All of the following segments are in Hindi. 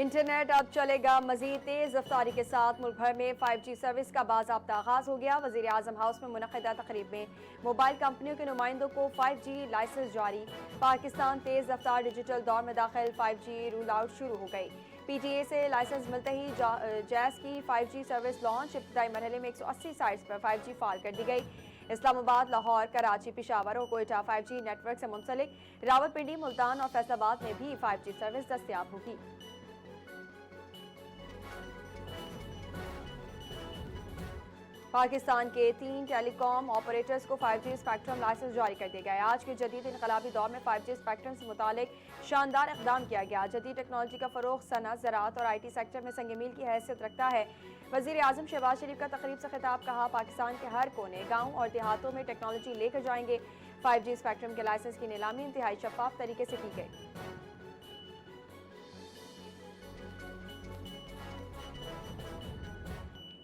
इंटरनेट अब चलेगा मजीद तेज रफ्तारी के साथ मुल्क भर में 5G सर्विस का बाज़ाब्ता आगाज हो गया। वज़ीर आज़म हाउस में मुनक़िदा तक़रीब में मोबाइल कंपनियों के नुमाइंदों को 5G लाइसेंस जारी। पाकिस्तान तेज रफ्तार डिजिटल दौर में दाखिल, 5G रूल आउट शुरू हो गई। PTA से लाइसेंस मिलते ही जैस की 5G सर्विस लॉन्च। इब्तदाई मरहले में 180 साइट्स पर 5G फाल कर दी गई। इस्लामाबाद, लाहौर, कराची, पेशावर और कोयटा 5G नेटवर्क से मुंसलिक। रावलपिंडी, मुल्तान और फैसलाबाद में भी 5G सर्विस दस्तयाब होगी। पाकिस्तान के 3 टेलीकॉम ऑपरेटर्स को 5G स्पेक्ट्रम लाइसेंस जारी कर दिया गया। आज के जदीद इनकलाबी दौर में 5G स्पेक्ट्रम से मुतालिक शानदार इक़दाम किया गया। जदीद टेक्नोलॉजी का फ़रोग़ सनअत, ज़राअत और IT सेक्टर में संग मील की हैसियत रखता है। वज़ीर आज़म शहबाज शरीफ का तकरीब से खिताब, कहा पाकिस्तान के हर कोने, गाँव और देहातों में टेक्नोलॉजी लेकर जाएंगे। 5G स्पेक्ट्रम के लाइसेंस की नीलामी इंतहाई शफाफ तरीके से की गई।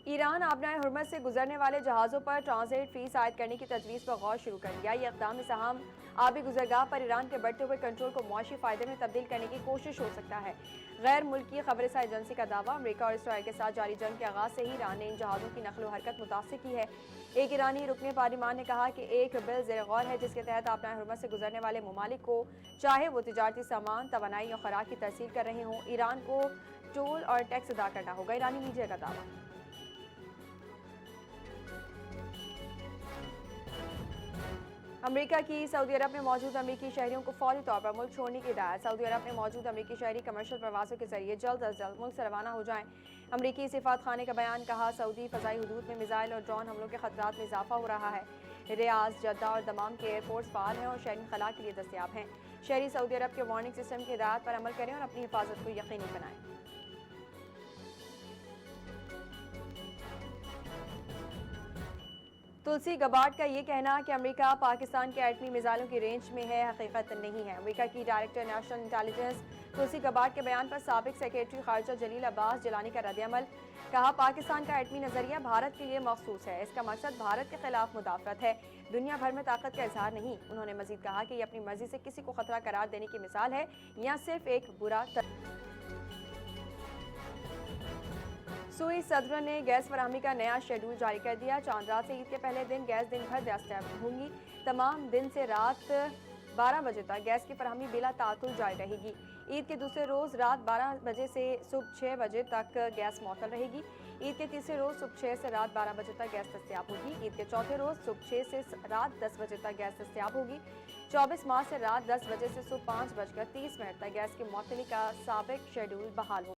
ईरान आबनाए हुर्मज़ से गुजरने वाले जहाज़ों पर ट्रांजिट फीस आयद करने की तजवीज़ पर गौर शुरू कर दिया। यह इक़दाम इस अहम आबी गुजरगाह पर ईरान के बढ़ते हुए कंट्रोल को मुआशी फ़ायदे में तब्दील करने की कोशिश हो सकता है। गैर मुल्की खबरसा एजेंसी का दावा, अमरीका और इसराइल के साथ जारी जंग के आगाज़ से ही ईरान ने इन जहाज़ों की नकलो हरकत मुतासिर की है। एक ईरानी रुकने पार्लिमान ने कहा कि एक बिल ज़ेर गौर है जिसके तहत आबनाए हुर्मज़ से गुजरने वाले ममालिक को, चाहे वो तिजारती सामान, तवानाई और खुराक की तरसील कर रहे हों, ईरान को टोल और टैक्स अदा करना होगा। ईरानी मीडिया का दावा। अमेरिका की सऊदी अरब में मौजूद अमेरिकी शहरियों को फौरी तौर पर मुल्क छोड़ने की हिदायत। सऊदी अरब में मौजूद अमेरिकी शहरी कमर्शियल प्रवासों के जरिए जल्द अज जल्द मुल्क से रवाना हो जाएं। अमेरिकी सिफात खाने का बयान, कहा सऊदी फ़ज़ाई हदूद में मिसाइल और ड्रोन हमलों के खतरात में इजाफा हो रहा है। रियाज, जद्दा और दमाम के एयरपोर्ट्स फाल हैं और शहरी खला के लिए दस्तयाब हैं। शहरी सऊदी अरब के वार्निंग सिस्टम की हिदायत पर अमल करें और अपनी हिफाजत को यकीनी बनाएं। तुलसी गबार्ड का ये कहना कि अमेरिका पाकिस्तान के एटमी मिसाइलों की रेंज में है, हकीकत नहीं है। अमेरिका की डायरेक्टर नेशनल इंटेलिजेंस तुलसी गबार्ड के बयान पर साबिक सेक्रेटरी खारजा जलील अब्बास जिलानी का रद्द-ए-अमल, कहा पाकिस्तान का एटमी नजरिया भारत के लिए मखसूस है। इसका मकसद भारत के खिलाफ मुदाफरत है, दुनिया भर में ताकत का इजहार नहीं। उन्होंने मजीद कहा कि यह अपनी मर्जी से किसी को खतरा करार देने की मिसाल है या सिर्फ एक बुरा सुई सदर ने गैस फराहमी का नया शेड्यूल जारी कर दिया। चांद रात से ईद के पहले दिन गैस दिन भर दस्तयाब होंगी। तमाम दिन से रात 12 बजे तक गैस की फराहमी बिला तातुल जारी रहेगी। ईद के दूसरे रोज़ रात 12 बजे से सुबह 6 बजे तक गैस मौतल रहेगी। ईद के तीसरे रोज़ सुबह 6 से रात 12 बजे तक गैस दस्तयाब होगी। ईद के चौथे रोज़ सुबह 6 से रात 10 बजे तक गैस दस्तयाब होगी। 24 मार्च से रात 10 बजे से सुबह 5:30 तक गैस की मौतली का साबिक शेड्यूल बहाल होगा।